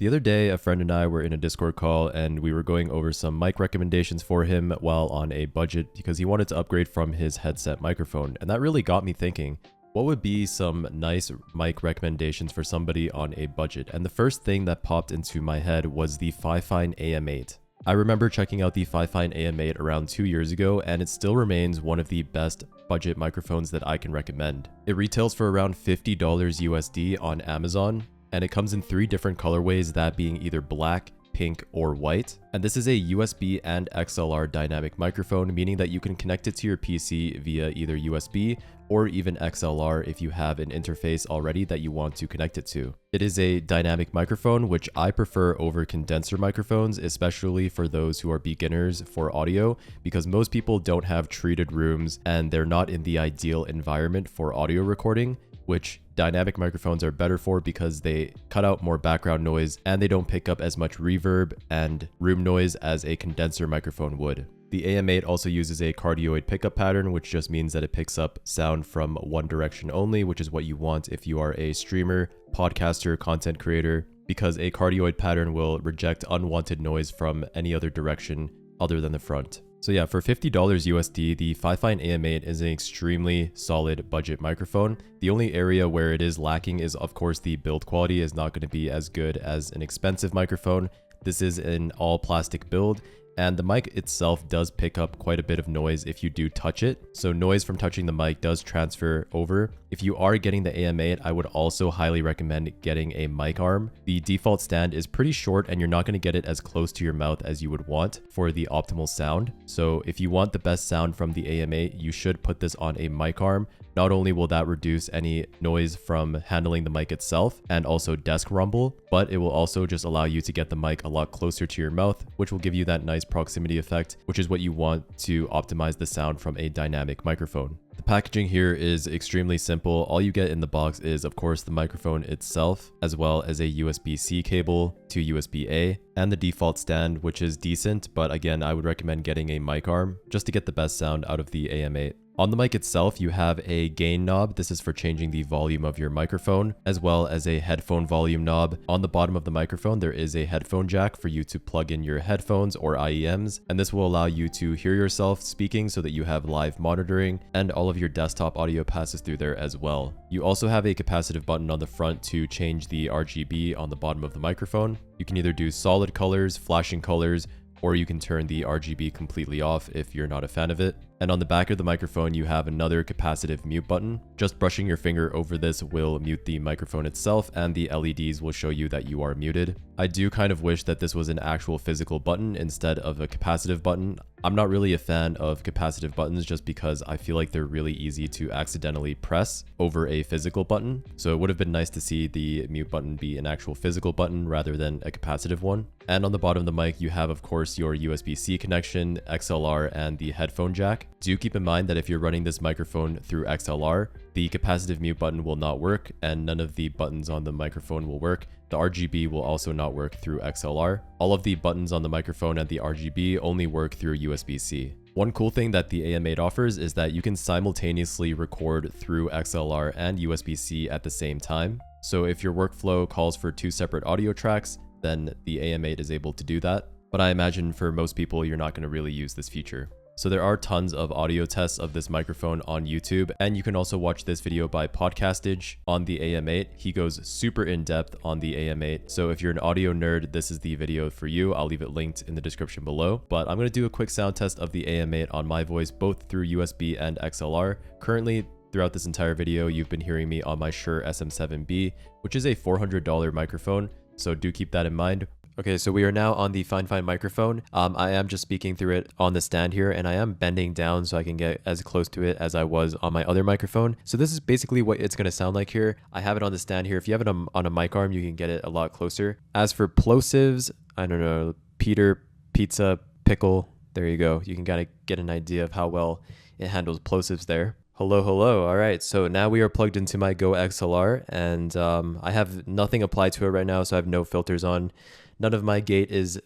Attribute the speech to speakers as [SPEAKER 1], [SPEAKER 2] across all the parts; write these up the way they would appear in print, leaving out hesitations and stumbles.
[SPEAKER 1] The other day, a friend and I were in a Discord call and we were going over some mic recommendations for him while on a budget because he wanted to upgrade from his headset microphone. And that really got me thinking, what would be some nice mic recommendations for somebody on a budget? And the first thing that popped into my head was the FIFINE AM8. I remember checking out the FIFINE AM8 around 2 years ago, and it still remains one of the best budget microphones that I can recommend. It retails for around $50 USD on Amazon, and it comes in 3 different colorways, that being either black, pink, or white. And this is a USB and XLR dynamic microphone, meaning that you can connect it to your PC via either USB or even XLR if you have an interface already that you want to connect it to. It is a dynamic microphone, which I prefer over condenser microphones, especially for those who are beginners for audio, because most people don't have treated rooms and they're not in the ideal environment for audio recording, which dynamic microphones are better for because they cut out more background noise and they don't pick up as much reverb and room noise as a condenser microphone would. The AM8 also uses a cardioid pickup pattern, which just means that it picks up sound from one direction only, which is what you want if you are a streamer, podcaster, content creator, because a cardioid pattern will reject unwanted noise from any other direction other than the front. So yeah, for $50 USD, the FIFINE AM8 is an extremely solid budget microphone. The only area where it is lacking is, of course, the build quality is not going to be as good as an expensive microphone. This is an all plastic build, and the mic itself does pick up quite a bit of noise if you do touch it. So noise from touching the mic does transfer over. If you are getting the AM8, I would also highly recommend getting a mic arm. The default stand is pretty short and you're not going to get it as close to your mouth as you would want for the optimal sound. So if you want the best sound from the AM8, you should put this on a mic arm. Not only will that reduce any noise from handling the mic itself and also desk rumble, but it will also just allow you to get the mic a lot closer to your mouth, which will give you that nice proximity effect, which is what you want to optimize the sound from a dynamic microphone. The packaging here is extremely simple. All you get in the box is, of course, the microphone itself, as well as a USB-C cable to USB-A, and the default stand, which is decent, but again, I would recommend getting a mic arm just to get the best sound out of the AM8. On the mic itself, you have a gain knob. This is for changing the volume of your microphone, as well as a headphone volume knob. On the bottom of the microphone, there is a headphone jack for you to plug in your headphones or IEMs, and this will allow you to hear yourself speaking so that you have live monitoring, and all of your desktop audio passes through there as well. You also have a capacitive button on the front to change the RGB on the bottom of the microphone. You can either do solid colors, flashing colors, or you can turn the RGB completely off if you're not a fan of it. And on the back of the microphone, you have another capacitive mute button. Just brushing your finger over this will mute the microphone itself, and the LEDs will show you that you are muted. I do kind of wish that this was an actual physical button instead of a capacitive button. I'm not really a fan of capacitive buttons just because I feel like they're really easy to accidentally press over a physical button. So it would have been nice to see the mute button be an actual physical button rather than a capacitive one. And on the bottom of the mic, you have, of course, your USB-C connection, XLR, and the headphone jack. Do keep in mind that if you're running this microphone through XLR, the capacitive mute button will not work, and none of the buttons on the microphone will work. The RGB will also not work through XLR. All of the buttons on the microphone and the RGB only work through USB-C. One cool thing that the AM8 offers is that you can simultaneously record through XLR and USB-C at the same time. So if your workflow calls for 2 separate audio tracks, then the AM8 is able to do that. But I imagine for most people, you're not going to really use this feature. So there are tons of audio tests of this microphone on YouTube, and you can also watch this video by Podcastage on the AM8. He goes super in depth on the AM8. So if you're an audio nerd, this is the video for you. I'll leave it linked in the description below. But I'm going to do a quick sound test of the AM8 on my voice, both through USB and XLR. Currently, throughout this entire video, you've been hearing me on my Shure SM7B, which is a $400 microphone. So do keep that in mind. Okay, so we are now on the FIFINE microphone. I am just speaking through it on the stand here, and I am bending down so I can get as close to it as I was on my other microphone. So this is basically what it's going to sound like here. I have it on the stand here. If you have it on a mic arm, you can get it a lot closer. As for plosives, I don't know, Peter, pizza, pickle, there you go. You can kind of get an idea of how well it handles plosives there. Hello, hello. All right, so now we are plugged into my Go XLR, and I have nothing applied to it right now, so I have no filters on. None of my gate is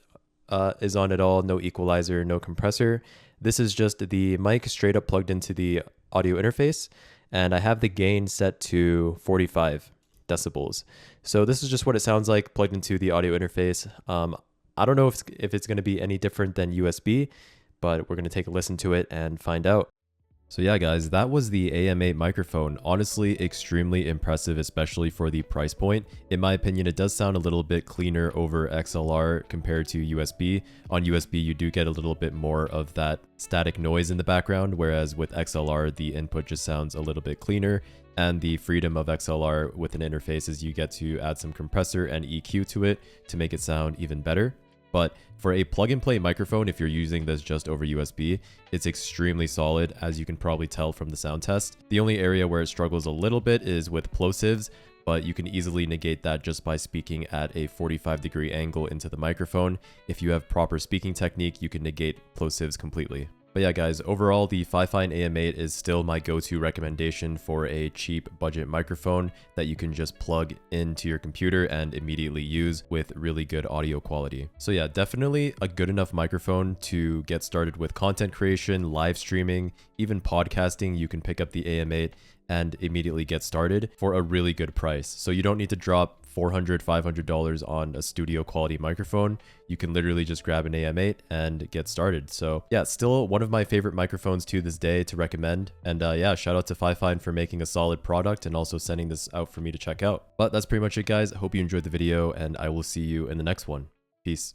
[SPEAKER 1] on at all, no equalizer, no compressor. This is just the mic straight up plugged into the audio interface, and I have the gain set to 45. decibels. So this is just what it sounds like plugged into the audio interface. I don't know if it's going to be any different than USB, but we're going to take a listen to it and find out. So yeah, guys, that was the AM8 microphone. Honestly, extremely impressive, especially for the price point. In my opinion, it does sound a little bit cleaner over XLR compared to USB. On USB, you do get a little bit more of that static noise in the background, whereas with XLR, the input just sounds a little bit cleaner. And the freedom of XLR with an interface is you get to add some compressor and EQ to it to make it sound even better. But for a plug-and-play microphone, if you're using this just over USB, it's extremely solid, as you can probably tell from the sound test. The only area where it struggles a little bit is with plosives, but you can easily negate that just by speaking at a 45-degree angle into the microphone. If you have proper speaking technique, you can negate plosives completely. But yeah, guys, overall, the FIFINE AM8 is still my go-to recommendation for a cheap budget microphone that you can just plug into your computer and immediately use with really good audio quality. So yeah, definitely a good enough microphone to get started with content creation, live streaming, even podcasting. You can pick up the AM8 and immediately get started for a really good price. So you don't need to drop $400, $500 on a studio quality microphone. You can literally just grab an AM8 and get started. So yeah, still one of my favorite microphones to this day to recommend. And yeah, shout out to FIFINE for making a solid product and also sending this out for me to check out. But that's pretty much it, guys. I hope you enjoyed the video and I will see you in the next one. Peace.